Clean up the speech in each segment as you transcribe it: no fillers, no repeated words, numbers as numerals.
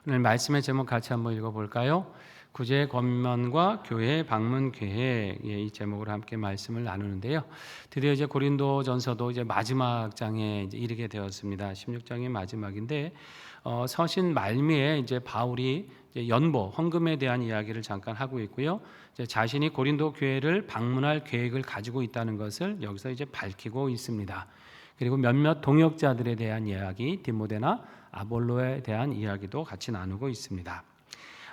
오늘 말씀의 제목 같이 한번 읽어볼까요? 구제 권면과 교회 방문 계획, 이 제목으로 함께 말씀을 나누는데요. 드디어 이제 고린도전서도 이제 마지막 장에 이제 이르게 되었습니다. 16장의 마지막인데 서신 말미에 이제 바울이 이제 연보 헌금에 대한 이야기를 잠깐 하고 있고요. 이제 자신이 고린도 교회를 방문할 계획을 가지고 있다는 것을 여기서 이제 밝히고 있습니다. 그리고 몇몇 동역자들에 대한 이야기, 디모데나 아볼로에 대한 이야기도 같이 나누고 있습니다.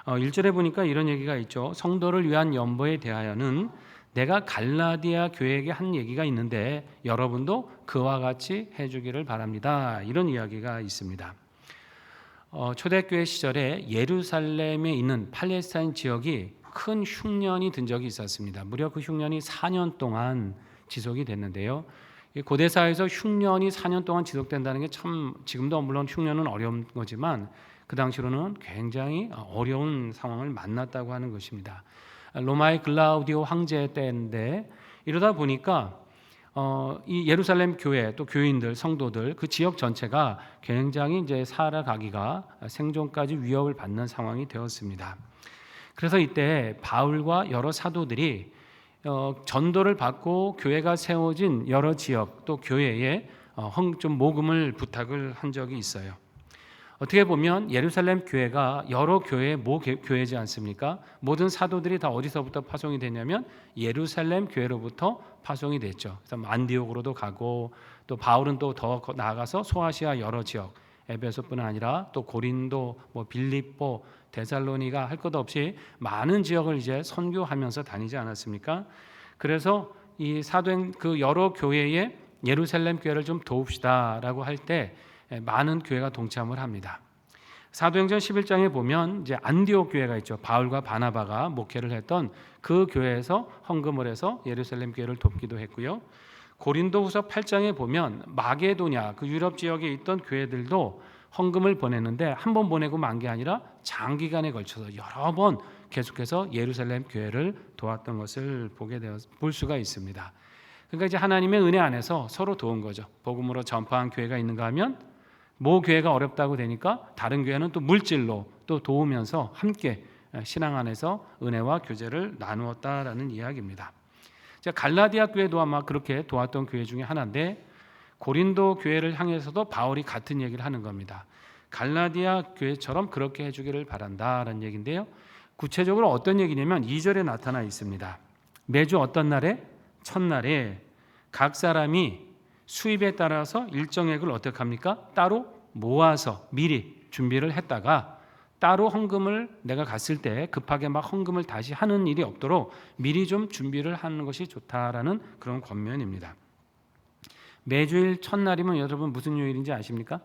1절에 보니까 이런 얘기가 있죠. 성도를 위한 연보에 대하여는 내가 갈라디아 교회에게 한 얘기가 있는데 여러분도 그와 같이 해주기를 바랍니다. 이런 이야기가 있습니다. 초대교회 시절에 예루살렘에 있는 팔레스타인 지역이 큰 흉년이 든 적이 있었습니다. 무려 그 흉년이 4년 동안 지속이 됐는데요. 고대 사회에서 흉년이 4년 동안 지속된다는 게 참, 지금도 물론 흉년은 어려운 거지만 그 당시로는 굉장히 어려운 상황을 만났다고 하는 것입니다. 로마의 글라우디오 황제 때인데 이러다 보니까 이 예루살렘 교회 또 교인들 성도들 그 지역 전체가 굉장히 이제 살아가기가 생존까지 위협을 받는 상황이 되었습니다. 그래서 이때 바울과 여러 사도들이 전도를 받고 교회가 세워진 여러 지역 또 교회에 좀 모금을 부탁을 한 적이 있어요. 어떻게 보면 예루살렘 교회가 여러 교회의 교회지 않습니까? 모든 사도들이 다 어디서부터 파송이 되냐면 예루살렘 교회로부터 파송이 됐죠. 그래서 안디옥으로도 가고 또 바울은 또 더 나아가서 소아시아 여러 지역 에베소뿐 아니라 또 고린도, 빌립보, 데살로니가 할 것 없이 많은 지역을 이제 선교하면서 다니지 않았습니까? 그래서 이 사도행 그 여러 교회에 예루살렘 교회를 좀 도웁시다라고 할 때 많은 교회가 동참을 합니다. 사도행전 11장에 보면 이제 안디옥 교회가 있죠. 바울과 바나바가 목회를 했던 그 교회에서 헌금을 해서 예루살렘 교회를 돕기도 했고요. 고린도후서 8장에 보면 마게도냐 그 유럽 지역에 있던 교회들도 헌금을 보냈는데 한 번 보내고 만 게 아니라 장기간에 걸쳐서 여러 번 계속해서 예루살렘 교회를 도왔던 것을 볼 수가 있습니다. 그러니까 이제 하나님의 은혜 안에서 서로 도운 거죠. 복음으로 전파한 교회가 있는가 하면 모 교회가 어렵다고 되니까 다른 교회는 또 물질로 또 도우면서 함께 신앙 안에서 은혜와 교제를 나누었다라는 이야기입니다. 갈라디아 교회도 아마 그렇게 도왔던 교회 중에 하나인데 고린도 교회를 향해서도 바울이 같은 얘기를 하는 겁니다. 갈라디아 교회처럼 그렇게 해주기를 바란다라는 얘기인데요. 구체적으로 어떤 얘기냐면 2절에 나타나 있습니다. 매주 어떤 날에? 첫날에 각 사람이 수입에 따라서 일정액을 어떻게 합니까? 따로 모아서 미리 준비를 했다가 따로 헌금을 내가 갔을 때 급하게 막 헌금을 다시 하는 일이 없도록 미리 좀 준비를 하는 것이 좋다라는 그런 권면입니다. 매주일 첫날이면 여러분 무슨 요일인지 아십니까?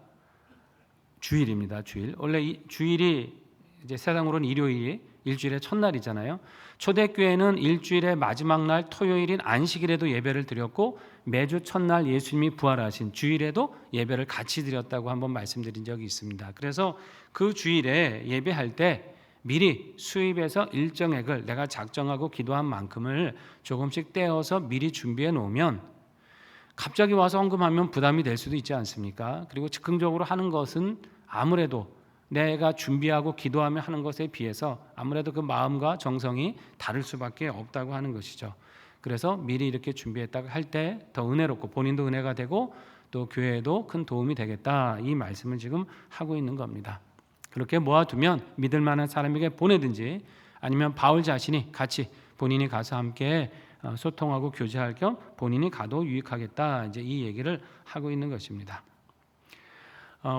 주일입니다. 주일. 원래 이 주일이 이제 세상으로는 일요일이 일주일의 첫날이잖아요. 초대교회는 일주일의 마지막 날 토요일인 안식일에도 예배를 드렸고 매주 첫날 예수님이 부활하신 주일에도 예배를 같이 드렸다고 한번 말씀드린 적이 있습니다. 그래서 그 주일에 예배할 때 미리 수입해서 일정액을 내가 작정하고 기도한 만큼을 조금씩 떼어서 미리 준비해 놓으면 갑자기 와서 헌금하면 부담이 될 수도 있지 않습니까? 그리고 즉흥적으로 하는 것은 아무래도 내가 준비하고 기도하며 하는 것에 비해서 아무래도 그 마음과 정성이 다를 수밖에 없다고 하는 것이죠. 그래서 미리 이렇게 준비했다가 할 때 더 은혜롭고 본인도 은혜가 되고 또 교회에도 큰 도움이 되겠다 이 말씀을 지금 하고 있는 겁니다. 그렇게 모아두면 믿을 만한 사람에게 보내든지 아니면 바울 자신이 같이 본인이 가서 함께 소통하고 교제할 겸 본인이 가도 유익하겠다 이제 이 얘기를 하고 있는 것입니다.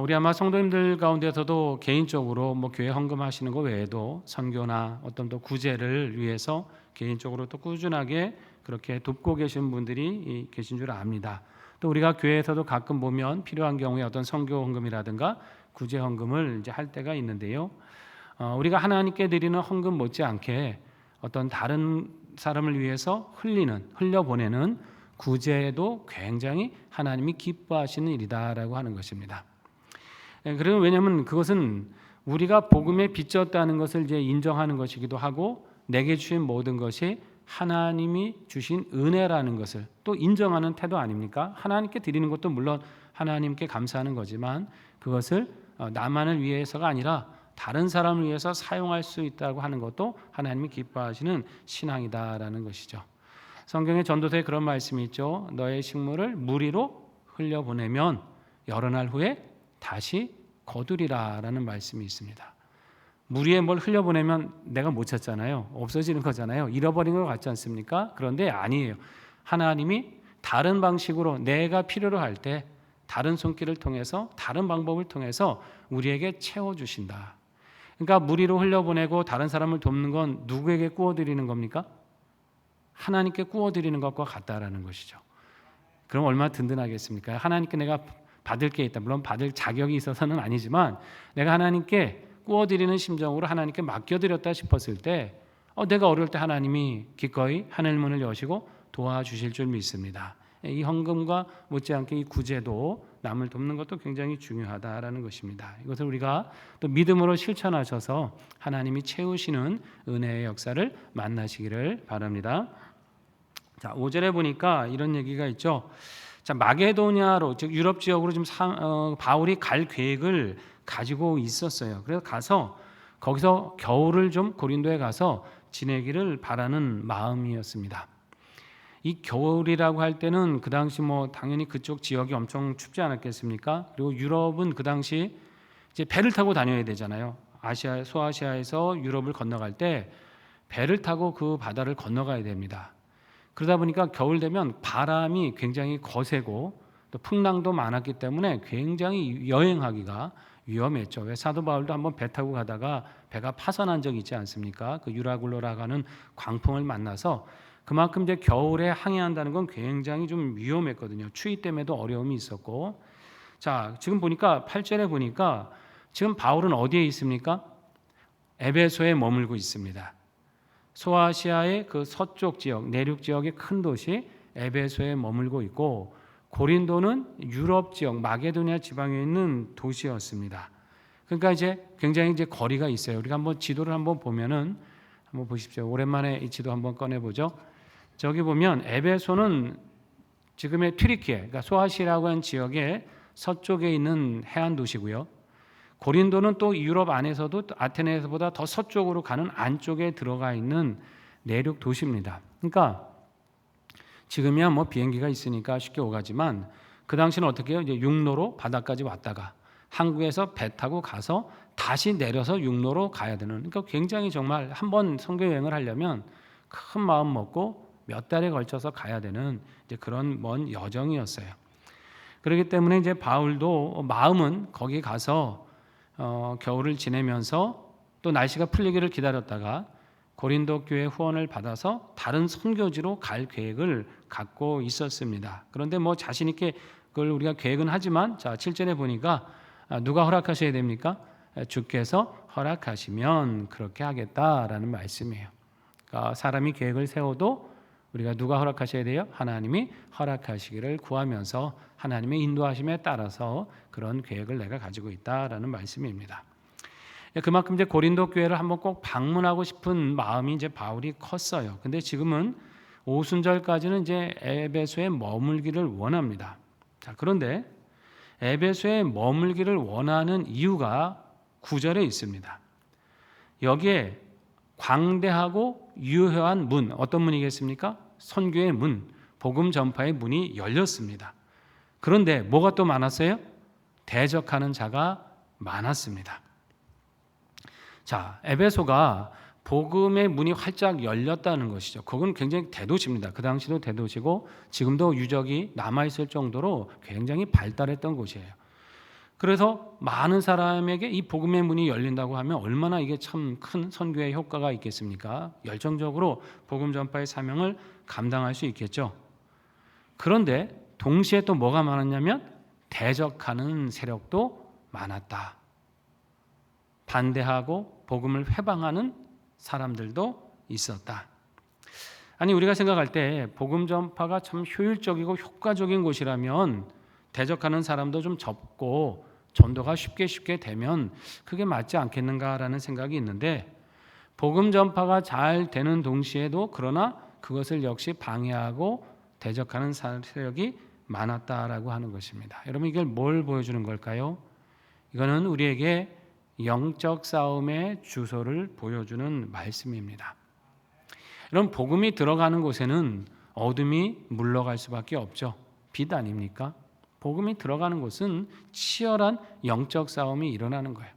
우리 아마 성도님들 가운데서도 개인적으로 교회 헌금하시는 거 외에도 선교나 어떤 또 구제를 위해서 개인적으로 또 꾸준하게 그렇게 돕고 계신 분들이 계신 줄 압니다. 또 우리가 교회에서도 가끔 보면 필요한 경우에 어떤 선교 헌금이라든가 구제 헌금을 이제 할 때가 있는데요. 우리가 하나님께 드리는 헌금 못지않게 어떤 다른 사람을 위해서 흘려보내는 구제도 굉장히 하나님이 기뻐하시는 일이다라고 하는 것입니다. 그리고 왜냐하면 그것은 우리가 복음에 빚졌다는 것을 이제 인정하는 것이기도 하고 내게 주신 모든 것이 하나님이 주신 은혜라는 것을 또 인정하는 태도 아닙니까? 하나님께 드리는 것도 물론 하나님께 감사하는 거지만 그것을 나만을 위해서가 아니라 다른 사람을 위해서 사용할 수 있다고 하는 것도 하나님이 기뻐하시는 신앙이다라는 것이죠. 성경의 전도서에 그런 말씀이 있죠. 너의 식물을 무리로 흘려보내면 여러 날 후에 다시 거두리라라는 말씀이 있습니다. 무리에 뭘 흘려보내면 내가 못 찾잖아요. 없어지는 거잖아요. 잃어버린 것 같지 않습니까? 그런데 아니에요. 하나님이 다른 방식으로 내가 필요로 할 때 다른 손길을 통해서 다른 방법을 통해서 우리에게 채워주신다. 그러니까 무리로 흘려보내고 다른 사람을 돕는 건 누구에게 구워드리는 겁니까? 하나님께 구워드리는 것과 같다라는 것이죠. 그럼 얼마나 든든하겠습니까? 하나님께 내가 받을 게 있다. 물론 받을 자격이 있어서는 아니지만 내가 하나님께 구워드리는 심정으로 하나님께 맡겨드렸다 싶었을 때 내가 어려울 때 하나님이 기꺼이 하늘문을 여시고 도와주실 줄 믿습니다. 이 헌금과 못지않게 이 구제도 남을 돕는 것도 굉장히 중요하다라는 것입니다. 이것을 우리가 또 믿음으로 실천하셔서 하나님이 채우시는 은혜의 역사를 만나시기를 바랍니다. 자, 5절에 보니까 이런 얘기가 있죠. 자, 마게도냐로 즉 유럽 지역으로 지금 바울이 갈 계획을 가지고 있었어요. 그래서 가서 거기서 겨울을 좀 고린도에 가서 지내기를 바라는 마음이었습니다. 이 겨울이라고 할 때는 그 당시 당연히 그쪽 지역이 엄청 춥지 않았겠습니까? 그리고 유럽은 그 당시 이제 배를 타고 다녀야 되잖아요. 소아시아에서 유럽을 건너갈 때 배를 타고 그 바다를 건너가야 됩니다. 그러다 보니까 겨울 되면 바람이 굉장히 거세고 또 풍랑도 많았기 때문에 굉장히 여행하기가 위험했죠. 왜 사도 바울도 한번 배 타고 가다가 배가 파손한 적이 있지 않습니까? 그 유라굴로라고 하는 광풍을 만나서 그만큼 이제 겨울에 항해한다는 건 굉장히 좀 위험했거든요. 추위 때문에도 어려움이 있었고. 자, 지금 보니까 8절에 보니까 지금 바울은 어디에 있습니까? 에베소에 머물고 있습니다. 소아시아의 그 서쪽 지역, 내륙 지역의 큰 도시 에베소에 머물고 있고 고린도는 유럽 지역 마게도냐 지방에 있는 도시였습니다. 그러니까 이제 굉장히 이제 거리가 있어요. 우리가 한번 지도를 한번 보면은 한번 보십시오. 오랜만에 이 지도 한번 꺼내 보죠. 저기 보면 에베소는 지금의 튀르키예, 그러니까 소아시아라고 하는 지역의 서쪽에 있는 해안 도시고요. 고린도는 또 유럽 안에서도 아테네에서보다 더 서쪽으로 가는 안쪽에 들어가 있는 내륙 도시입니다. 그러니까 지금이야 비행기가 있으니까 쉽게 오가지만 그 당시는 어떻게 해요? 이제 육로로 바다까지 왔다가 한국에서 배 타고 가서 다시 내려서 육로로 가야 되는. 그러니까 굉장히 정말 한번 선교 여행을 하려면 큰 마음 먹고 몇 달에 걸쳐서 가야 되는 이제 그런 먼 여정이었어요. 그렇기 때문에 이제 바울도 마음은 거기 가서 겨울을 지내면서 또 날씨가 풀리기를 기다렸다가 고린도 교회 후원을 받아서 다른 선교지로 갈 계획을 갖고 있었습니다. 그런데 자신 있게 그걸 우리가 계획은 하지만 자 7절에 보니까 누가 허락하셔야 됩니까? 주께서 허락하시면 그렇게 하겠다라는 말씀이에요. 그러니까 사람이 계획을 세워도 우리가 누가 허락하셔야 돼요? 하나님이 허락하시기를 구하면서 하나님의 인도하심에 따라서 그런 계획을 내가 가지고 있다라는 말씀입니다. 그만큼 이제 고린도 교회를 한번 꼭 방문하고 싶은 마음이 이제 바울이 컸어요. 근데 지금은 오순절까지는 이제 에베소에 머물기를 원합니다. 자, 그런데 에베소에 머물기를 원하는 이유가 9절에 있습니다. 여기에 광대하고 유효한 문, 어떤 문이겠습니까? 선교의 문, 복음 전파의 문이 열렸습니다. 그런데 뭐가 또 많았어요? 대적하는 자가 많았습니다. 자, 에베소가 복음의 문이 활짝 열렸다는 것이죠. 그건 굉장히 대도시입니다. 그 당시도 대도시고 지금도 유적이 남아있을 정도로 굉장히 발달했던 곳이에요. 그래서 많은 사람에게 이 복음의 문이 열린다고 하면 얼마나 이게 참 큰 선교의 효과가 있겠습니까? 열정적으로 복음 전파의 사명을 감당할 수 있겠죠. 그런데 동시에 또 뭐가 많았냐면 대적하는 세력도 많았다. 반대하고 복음을 회방하는 사람들도 있었다. 아니 우리가 생각할 때 복음 전파가 참 효율적이고 효과적인 곳이라면 대적하는 사람도 좀 적고 전도가 쉽게 되면 그게 맞지 않겠는가라는 생각이 있는데 복음 전파가 잘 되는 동시에도 그러나 그것을 역시 방해하고 대적하는 세력이 많았다라고 하는 것입니다. 여러분 이걸 뭘 보여주는 걸까요? 이거는 우리에게 영적 싸움의 주소를 보여주는 말씀입니다. 이런 복음이 들어가는 곳에는 어둠이 물러갈 수밖에 없죠. 빛 아닙니까? 복음이 들어가는 곳은 치열한 영적 싸움이 일어나는 거예요.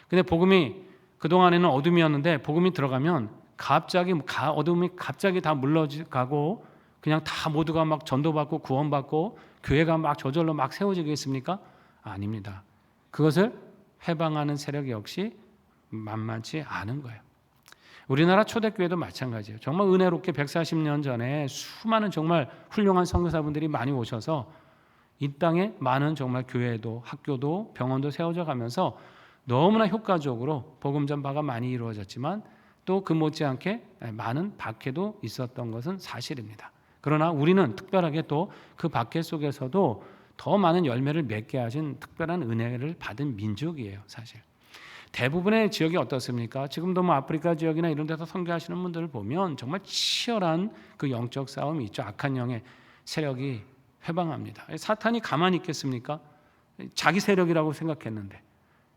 근데 복음이 그동안에는 어둠이었는데 복음이 들어가면 갑자기 어둠이 갑자기 다 물러가고 그냥 다 모두가 막 전도받고 구원받고 교회가 막 저절로 막 세워지겠습니까? 아닙니다. 그것을 해방하는 세력 역시 만만치 않은 거예요. 우리나라 초대교회도 마찬가지예요. 정말 은혜롭게 140년 전에 수많은 정말 훌륭한 선교사분들이 많이 오셔서 이 땅에 많은 정말 교회도 학교도 병원도 세워져 가면서 너무나 효과적으로 복음 전파가 많이 이루어졌지만 또 그 못지않게 많은 박해도 있었던 것은 사실입니다. 그러나 우리는 특별하게 또 그 박해 속에서도 더 많은 열매를 맺게 하신 특별한 은혜를 받은 민족이에요. 사실 대부분의 지역이 어떻습니까? 지금도 뭐 아프리카 지역이나 이런 데서 선교하시는 분들을 보면 정말 치열한 그 영적 싸움이 있죠. 악한 영의 세력이 회방합니다. 사탄이 가만히 있겠습니까? 자기 세력이라고 생각했는데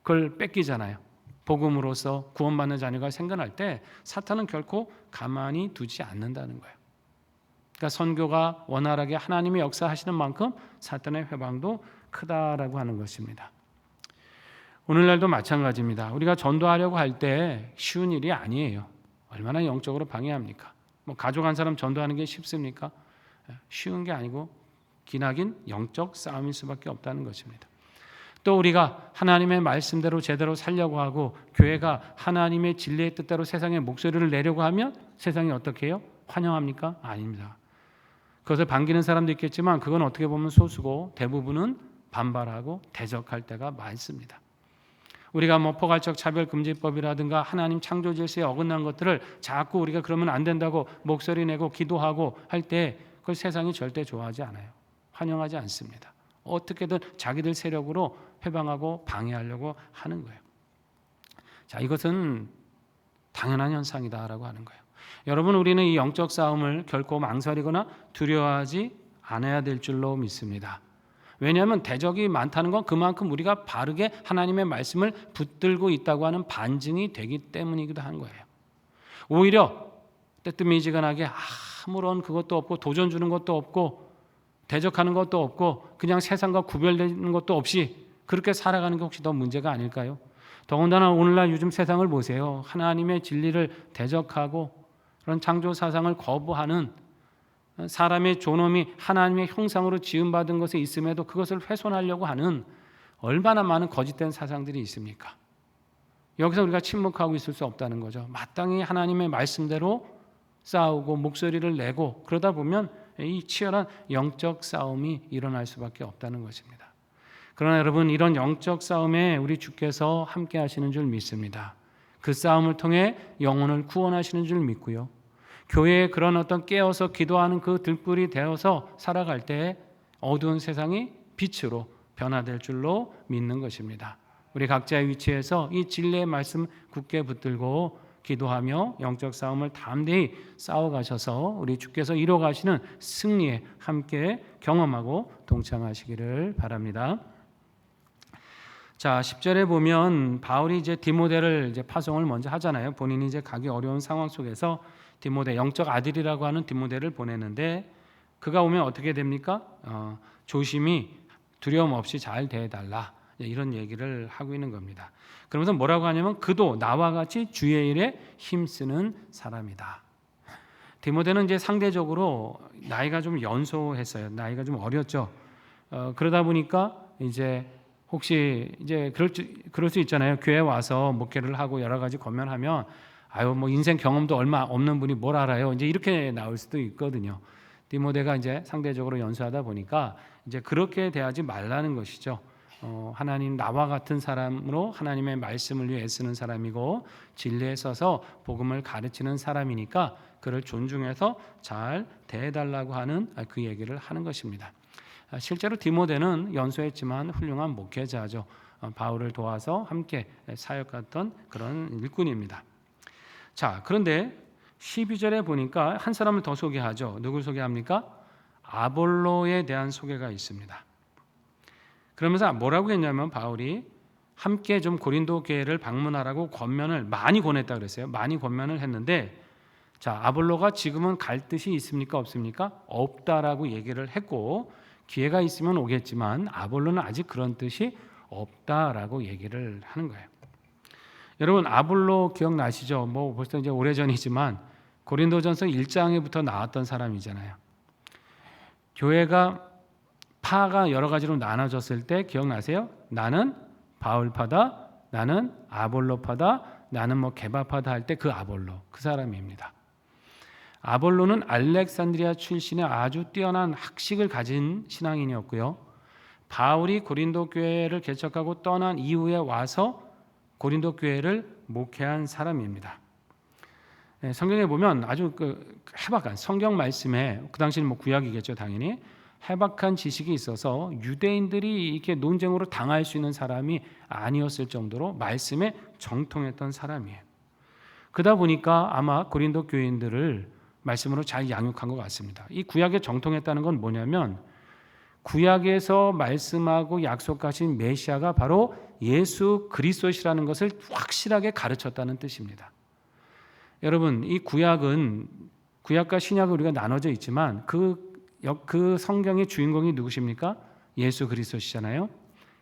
그걸 뺏기잖아요. 복음으로서 구원받는 자녀가 생겨날 때 사탄은 결코 가만히 두지 않는다는 거예요. 그러니까 선교가 원활하게 하나님의 역사하시는 만큼 사탄의 회방도 크다라고 하는 것입니다. 오늘날도 마찬가지입니다. 우리가 전도하려고 할 때 쉬운 일이 아니에요. 얼마나 영적으로 방해합니까? 뭐 가족 한 사람 전도하는 게 쉽습니까? 쉬운 게 아니고 기나긴 영적 싸움일 수밖에 없다는 것입니다. 또 우리가 하나님의 말씀대로 제대로 살려고 하고 교회가 하나님의 진리의 뜻대로 세상에 목소리를 내려고 하면 세상이 어떻게 해요? 환영합니까? 아닙니다. 그것을 반기는 사람도 있겠지만 그건 어떻게 보면 소수고 대부분은 반발하고 대적할 때가 많습니다. 우리가 뭐 포괄적 차별금지법이라든가 하나님 창조 질서에 어긋난 것들을 자꾸 우리가 그러면 안 된다고 목소리 내고 기도하고 할 때 그걸 세상이 절대 좋아하지 않아요. 환영하지 않습니다. 어떻게든 자기들 세력으로 회방하고 방해하려고 하는 거예요. 자, 이것은 당연한 현상이다라고 하는 거예요. 여러분, 우리는 이 영적 싸움을 결코 망설이거나 두려워하지 않아야 될 줄로 믿습니다. 왜냐하면 대적이 많다는 건 그만큼 우리가 바르게 하나님의 말씀을 붙들고 있다고 하는 반증이 되기 때문이기도 한 거예요. 오히려 뜨뜻미지근하게 아무런 그것도 없고 도전 주는 것도 없고 대적하는 것도 없고 그냥 세상과 구별되는 것도 없이 그렇게 살아가는 게 혹시 더 문제가 아닐까요? 더군다나 오늘날 요즘 세상을 보세요. 하나님의 진리를 대적하고 그런 창조 사상을 거부하는 사람의 존엄이 하나님의 형상으로 지음받은 것에 있음에도 그것을 훼손하려고 하는 얼마나 많은 거짓된 사상들이 있습니까? 여기서 우리가 침묵하고 있을 수 없다는 거죠. 마땅히 하나님의 말씀대로 싸우고 목소리를 내고 그러다 보면 이 치열한 영적 싸움이 일어날 수밖에 없다는 것입니다. 그러나 여러분, 이런 영적 싸움에 우리 주께서 함께 하시는 줄 믿습니다. 그 싸움을 통해 영혼을 구원하시는 줄 믿고요. 교회에 그런 어떤 깨어서 기도하는 그 들불이 되어서 살아갈 때 어두운 세상이 빛으로 변화될 줄로 믿는 것입니다. 우리 각자의 위치에서 이 진리의 말씀 굳게 붙들고 기도하며 영적 싸움을 담대히 싸워가셔서 우리 주께서 이뤄가시는 승리에 함께 경험하고 동참하시기를 바랍니다. 자, 10절에 보면 바울이 이제 디모데를 이제 파송을 먼저 하잖아요. 본인이 이제 가기 어려운 상황 속에서 디모데, 영적 아들이라고 하는 디모데를 보내는데 그가 오면 어떻게 됩니까? 조심히 두려움 없이 잘 대해달라, 이런 얘기를 하고 있는 겁니다. 그러면서 뭐라고 하냐면 그도 나와 같이 주의 일에 힘쓰는 사람이다. 디모데는 이제 상대적으로 나이가 좀 연소했어요. 나이가 좀 어렸죠. 그러다 보니까 이제 혹시 이제 그럴 수 있잖아요. 교회 와서 목회를 하고 여러 가지 권면하면 아유 뭐 인생 경험도 얼마 없는 분이 뭘 알아요. 이제 이렇게 나올 수도 있거든요. 디모데가 이제 상대적으로 연소하다 보니까 이제 그렇게 대하지 말라는 것이죠. 하나님 나와 같은 사람으로 하나님의 말씀을 위해 애쓰는 사람이고 진리에 서서 복음을 가르치는 사람이니까 그를 존중해서 잘 대해달라고 하는 그 얘기를 하는 것입니다. 실제로 디모데는 연소했지만 훌륭한 목회자죠. 바울을 도와서 함께 사역했던 그런 일꾼입니다. 자, 그런데 12절에 보니까 한 사람을 더 소개하죠. 누굴 소개합니까? 아볼로에 대한 소개가 있습니다. 그러면서 뭐라고 했냐면 바울이 함께 좀 고린도 교회를 방문하라고 권면을 많이 권했다 그랬어요. 많이 권면을 했는데, 자, 아볼로가 지금은 갈 뜻이 있습니까? 없습니까? 없다라고 얘기를 했고, 기회가 있으면 오겠지만 아볼로는 아직 그런 뜻이 없다라고 얘기를 하는 거예요. 여러분, 아볼로 기억나시죠? 뭐 벌써 이제 오래전이지만 고린도전서 1장에부터 나왔던 사람이잖아요. 교회가 파가 여러 가지로 나눠졌을 때 기억나세요? 나는 바울파다, 나는 아볼로파다, 나는 뭐 게바파다 할 때 그 아볼로, 그 사람입니다. 아볼로는 알렉산드리아 출신의 아주 뛰어난 학식을 가진 신앙인이었고요. 바울이 고린도 교회를 개척하고 떠난 이후에 와서 고린도 교회를 목회한 사람입니다. 성경에 보면 아주 해박한 성경 말씀에, 그 당시는 뭐 구약이겠죠, 당연히 해박한 지식이 있어서 유대인들이 이렇게 논쟁으로 당할 수 있는 사람이 아니었을 정도로 말씀에 정통했던 사람이에요. 그러다 보니까 아마 고린도 교인들을 말씀으로 잘 양육한 것 같습니다. 이 구약에 정통했다는 건 뭐냐면, 구약에서 말씀하고 약속하신 메시아가 바로 예수 그리스도시라는 것을 확실하게 가르쳤다는 뜻입니다. 여러분, 이 구약은, 구약과 신약은 우리가 나눠져 있지만 그 성경의 주인공이 누구십니까? 예수 그리스도시잖아요.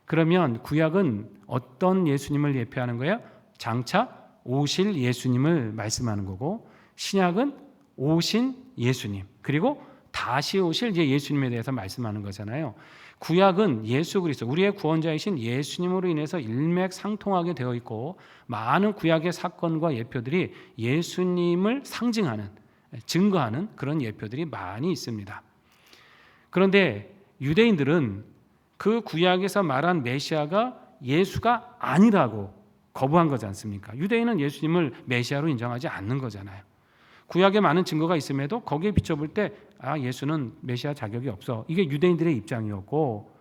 그러면 구약은 어떤 예수님을 예표하는 거예요? 장차 오실 예수님을 말씀하는 거고, 신약은 오신 예수님, 그리고 다시 오실 예수님에 대해서 말씀하는 거잖아요. 구약은 예수 그리스도, 우리의 구원자이신 예수님으로 인해서 일맥상통하게 되어 있고, 많은 구약의 사건과 예표들이 예수님을 상징하는, 증거하는 그런 예표들이 많이 있습니다. 그런데 유대인들은 그 구약에서 말한 메시아가 예수가 아니라고 거부한 거지 않습니까? 유대인은 예수님을 메시아로 인정하지 않는 거잖아요. 구약에 많은 증거가 있음에도 거기에 비춰볼 때 예수는 메시아 자격이 없어, 이게 유대인들의 입장이었고,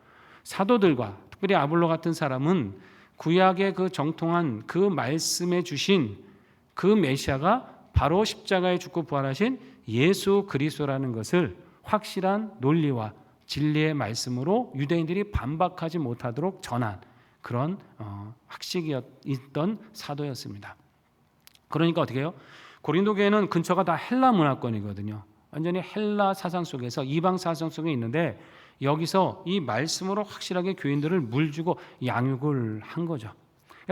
사도들과 특별히 아볼로 같은 사람은 구약의 그 정통한 그 말씀에 주신 그 메시아가 바로 십자가에 죽고 부활하신 예수 그리스도라는 것을 확실한 논리와 진리의 말씀으로 유대인들이 반박하지 못하도록 전한 그런 학식이었던 사도였습니다. 그러니까 어떻게 해요? 고린도 교회는 근처가 다 헬라 문화권이거든요. 완전히 헬라 사상 속에서, 이방 사상 속에 있는데, 여기서 이 말씀으로 확실하게 교인들을 물주고 양육을 한 거죠.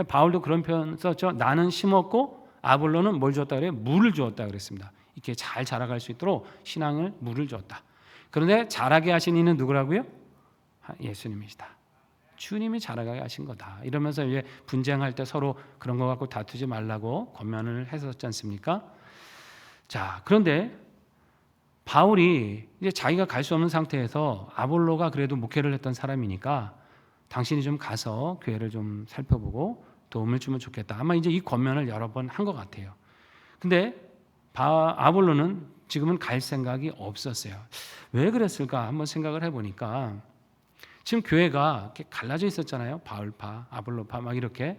바울도 그런 표현 썼죠. 나는 심었고 아볼로는 뭘 줬다 그래요? 물을 주었다 그랬습니다. 이렇게 잘 자라갈 수 있도록 신앙을 물을 줬다. 그런데 자라게 하신 이는 누구라고요? 예수님이시다. 주님이 자라게 하신 거다. 이러면서 이제 분쟁할 때 서로 그런 거 갖고 다투지 말라고 권면을 했었지 않습니까? 자, 그런데 바울이 이제 자기가 갈 수 없는 상태에서 아볼로가 그래도 목회를 했던 사람이니까 당신이 좀 가서 교회를 좀 살펴보고 도움을 주면 좋겠다. 아마 이제 이 권면을 여러 번 한 것 같아요. 근데 아볼로는 지금은 갈 생각이 없었어요. 왜 그랬을까 한번 생각을 해보니까, 지금 교회가 이렇게 갈라져 있었잖아요. 바울파, 아볼로파 막 이렇게.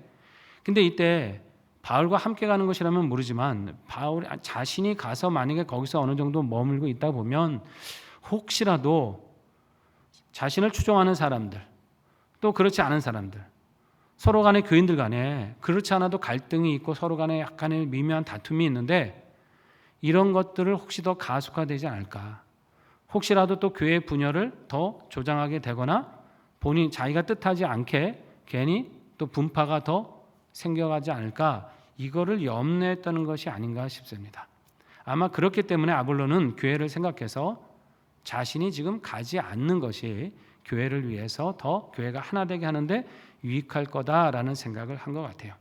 근데 이때 바울과 함께 가는 것이라면 모르지만, 바울 자신이 가서 만약에 거기서 어느 정도 머물고 있다 보면 혹시라도 자신을 추종하는 사람들, 또 그렇지 않은 사람들, 서로 간의 교인들 간에 그렇지 않아도 갈등이 있고 서로 간에 약간의 미묘한 다툼이 있는데, 이런 것들을 혹시 더 가속화되지 않을까, 혹시라도 또 교회의 분열을 더 조장하게 되거나 본인 자기가 뜻하지 않게 괜히 또 분파가 더 생겨가지 않을까, 이거를 염려했다는 것이 아닌가 싶습니다. 아마 그렇기 때문에 아볼로는 교회를 생각해서 자신이 지금 가지 않는 것이 교회를 위해서 더 교회가 하나 되게 하는데 유익할 거다라는 생각을 한 것 같아요.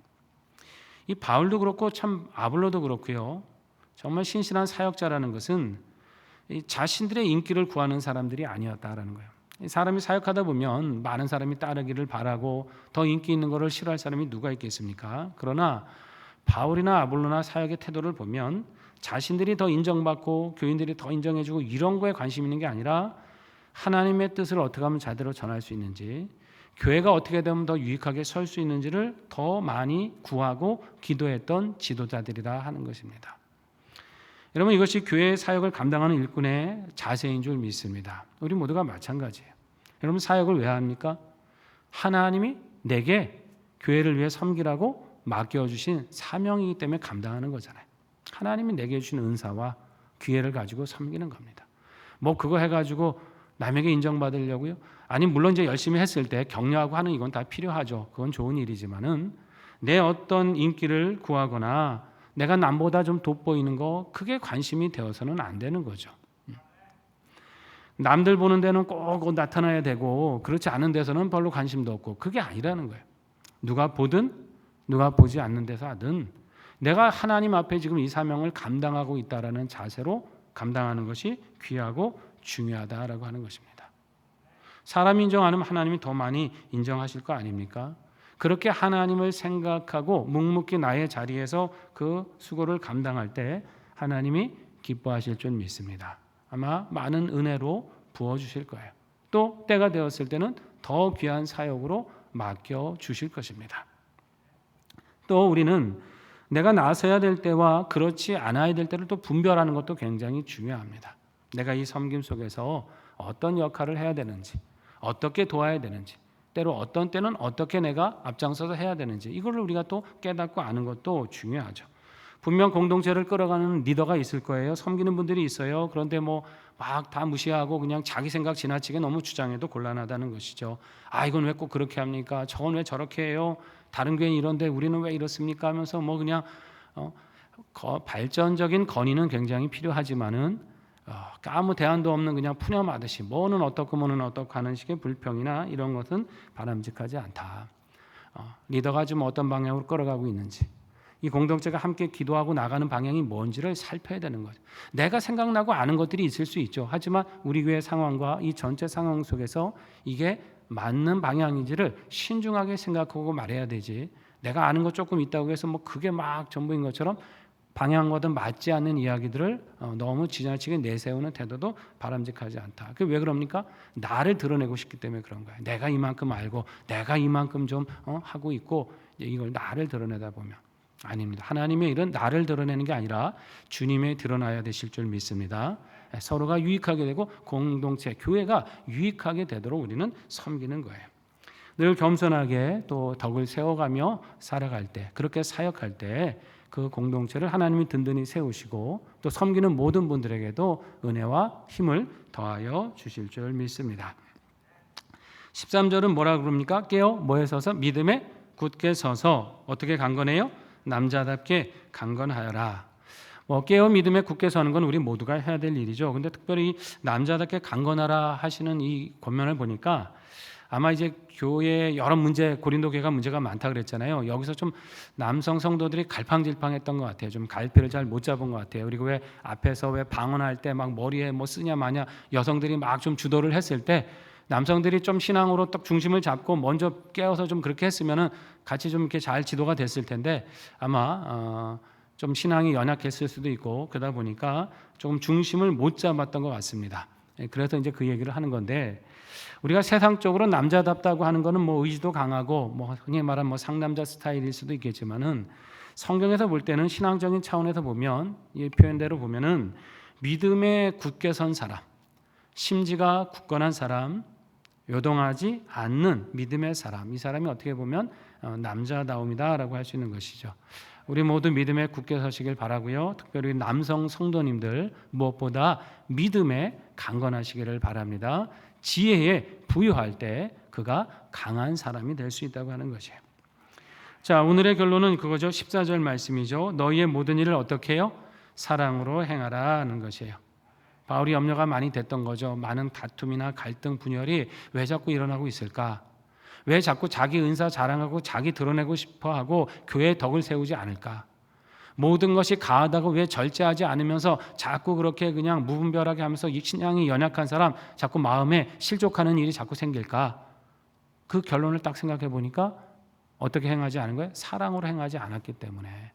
이 바울도 그렇고 참 아볼로도 그렇고요, 정말 신실한 사역자라는 것은 자신들의 인기를 구하는 사람들이 아니었다라는 거예요. 사람이 사역하다 보면 많은 사람이 따르기를 바라고 더 인기 있는 것을 싫어할 사람이 누가 있겠습니까? 그러나 바울이나 아볼로나 사역의 태도를 보면 자신들이 더 인정받고 교인들이 더 인정해주고 이런 거에 관심 있는 게 아니라, 하나님의 뜻을 어떻게 하면 제대로 전할 수 있는지, 교회가 어떻게 되면 더 유익하게 설 수 있는지를 더 많이 구하고 기도했던 지도자들이라 하는 것입니다. 여러분, 이것이 교회의 사역을 감당하는 일꾼의 자세인 줄 믿습니다. 우리 모두가 마찬가지예요. 여러분, 사역을 왜 합니까? 하나님이 내게 교회를 위해 섬기라고 맡겨주신 사명이기 때문에 감당하는 거잖아요. 하나님이 내게 주신 은사와 기회를 가지고 섬기는 겁니다. 뭐 그거 해가지고 남에게 인정받으려고요? 아니 물론 이제 열심히 했을 때 격려하고 하는 이건 다 필요하죠. 그건 좋은 일이지만은 내 어떤 인기를 구하거나 내가 남보다 좀 돋보이는 거 그게 관심이 되어서는 안 되는 거죠. 남들 보는 데는 꼭 나타나야 되고 그렇지 않은 데서는 별로 관심도 없고 그게 아니라는 거예요. 누가 보든 누가 보지 않는 데서 하든 내가 하나님 앞에 지금 이 사명을 감당하고 있다라는 자세로 감당하는 것이 귀하고 중요하다라고 하는 것입니다. 사람이 인정 안 하면 하나님이 더 많이 인정하실 거 아닙니까? 그렇게 하나님을 생각하고 묵묵히 나의 자리에서 그 수고를 감당할 때 하나님이 기뻐하실 줄 믿습니다. 아마 많은 은혜로 부어주실 거예요. 또 때가 되었을 때는 더 귀한 사역으로 맡겨주실 것입니다. 또 우리는 내가 나서야 될 때와 그렇지 않아야 될 때를 또 분별하는 것도 굉장히 중요합니다. 내가 이 섬김 속에서 어떤 역할을 해야 되는지, 어떻게 도와야 되는지, 때로 어떤 때는 어떻게 내가 앞장서서 해야 되는지 이거를 우리가 또 깨닫고 아는 것도 중요하죠. 분명 공동체를 끌어가는 리더가 있을 거예요. 섬기는 분들이 있어요. 그런데 뭐 막 다 무시하고 그냥 자기 생각 지나치게 너무 주장해도 곤란하다는 것이죠. 아 이건 왜 꼭 그렇게 합니까? 저건 왜 저렇게 해요? 다른 교회는 이런데 우리는 왜 이렇습니까? 하면서 뭐 그냥 발전적인 건의는 굉장히 필요하지만은 아무 대안도 없는 그냥 푸념하듯이 뭐는 어떻고 뭐는 어떻고 하는 식의 불평이나 이런 것은 바람직하지 않다. 리더가 지금 어떤 방향으로 끌어가고 있는지 이 공동체가 함께 기도하고 나가는 방향이 뭔지를 살펴야 되는 거죠. 내가 생각나고 아는 것들이 있을 수 있죠. 하지만 우리 교회 상황과 이 전체 상황 속에서 이게 맞는 방향인지를 신중하게 생각하고 말해야 되지. 내가 아는 것 조금 있다고 해서 뭐 그게 막 전부인 것처럼 방향과는 맞지 않는 이야기들을 너무 지나치게 내세우는 태도도 바람직하지 않다. 그게 왜 그럽니까? 나를 드러내고 싶기 때문에 그런 거예요. 내가 이만큼 알고 내가 이만큼 좀 하고 있고 이걸 나를 드러내다 보면 아닙니다. 하나님의 일은 나를 드러내는 게 아니라 주님의 드러나야 되실 줄 믿습니다. 서로가 유익하게 되고 공동체, 교회가 유익하게 되도록 우리는 섬기는 거예요. 늘 겸손하게 또 덕을 세워가며 살아갈 때, 그렇게 사역할 때 그 공동체를 하나님이 든든히 세우시고 또 섬기는 모든 분들에게도 은혜와 힘을 더하여 주실 줄 믿습니다. 13절은 뭐라 그럽니까? 깨어 뭐에 서서? 믿음에 굳게 서서 어떻게 강건해요? 남자답게 강건하여라. 깨어 믿음에 굳게 서는 건 우리 모두가 해야 될 일이죠. 근데 특별히 남자답게 강건하라 하시는 이 권면을 보니까 아마 이제 교회 여러 문제, 고린도 교회가 문제가 많다 그랬잖아요. 여기서 좀 남성 성도들이 갈팡질팡했던 것 같아요. 좀 갈피를 잘 못 잡은 것 같아요. 그리고 왜 앞에서 왜 방언할 때 막 머리에 뭐 쓰냐 마냐 여성들이 막 좀 주도를 했을 때 남성들이 좀 신앙으로 딱 중심을 잡고 먼저 깨어서 좀 그렇게 했으면은 같이 좀 이렇게 잘 지도가 됐을 텐데 아마 좀 신앙이 연약했을 수도 있고 그러다 보니까 조금 중심을 못 잡았던 것 같습니다. 그래서 이제 그 얘기를 하는 건데 우리가 세상적으로 남자답다고 하는 거는 뭐 의지도 강하고 뭐 흔히 말하는 뭐 상남자 스타일일 수도 있겠지만은 성경에서 볼 때는 신앙적인 차원에서 보면 이 표현대로 보면은 믿음에 굳게 선 사람, 심지가 굳건한 사람, 요동하지 않는 믿음의 사람, 이 사람이 어떻게 보면 남자다움이다라고 할 수 있는 것이죠. 우리 모두 믿음에 굳게 서시길 바라고요. 특별히 남성 성도님들 무엇보다 믿음에 강건하시기를 바랍니다. 지혜에 부유할 때 그가 강한 사람이 될 수 있다고 하는 것이에요. 자, 오늘의 결론은 그거죠. 14절 말씀이죠. 너희의 모든 일을 어떻게 해요? 사랑으로 행하라는 것이에요. 바울이 염려가 많이 됐던 거죠. 많은 다툼이나 갈등, 분열이 왜 자꾸 일어나고 있을까? 왜 자꾸 자기 은사 자랑하고 자기 드러내고 싶어하고 교회의 덕을 세우지 않을까? 모든 것이 가하다고 왜 절제하지 않으면서 자꾸 그렇게 그냥 무분별하게 하면서 이 신앙이 연약한 사람 자꾸 마음에 실족하는 일이 자꾸 생길까? 그 결론을 딱 생각해 보니까 어떻게 행하지 않은 거예요? 사랑으로 행하지 않았기 때문에.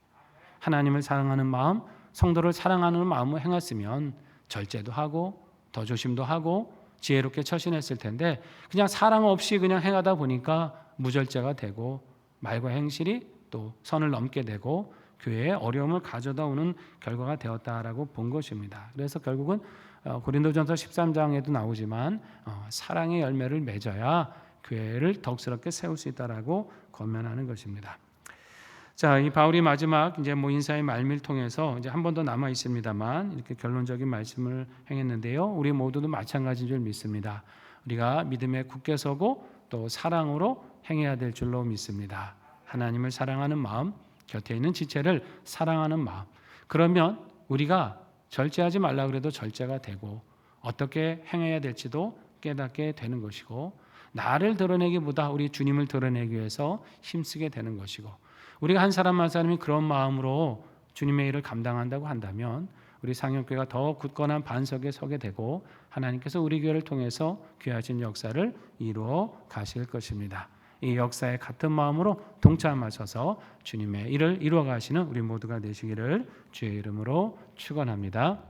하나님을 사랑하는 마음, 성도를 사랑하는 마음으로 행했으면 절제도 하고 더 조심도 하고 지혜롭게 처신했을 텐데 그냥 사랑 없이 그냥 행하다 보니까 무절제가 되고 말과 행실이 또 선을 넘게 되고 교회에 어려움을 가져다 오는 결과가 되었다라고 본 것입니다. 그래서 결국은 고린도전서 13장에도 나오지만 사랑의 열매를 맺어야 교회를 덕스럽게 세울 수 있다라고 권면하는 것입니다. 자, 이 바울이 마지막 이제 인사의 말미를 통해서 이제 한 번 더 남아 있습니다만 이렇게 결론적인 말씀을 행했는데요. 우리 모두도 마찬가지인 줄 믿습니다. 우리가 믿음에 굳게 서고 또 사랑으로 행해야 될 줄로 믿습니다. 하나님을 사랑하는 마음, 곁에 있는 지체를 사랑하는 마음. 그러면 우리가 절제하지 말라 그래도 절제가 되고 어떻게 행해야 될지도 깨닫게 되는 것이고 나를 드러내기보다 우리 주님을 드러내기 위해서 힘쓰게 되는 것이고 우리가 한 사람 한 사람이 그런 마음으로 주님의 일을 감당한다고 한다면 우리 상영교회가 더 굳건한 반석에 서게 되고 하나님께서 우리 교회를 통해서 귀하신 역사를 이루어 가실 것입니다. 이 역사에 같은 마음으로 동참하셔서 주님의 일을 이루어 가시는 우리 모두가 되시기를 주의 이름으로 축원합니다.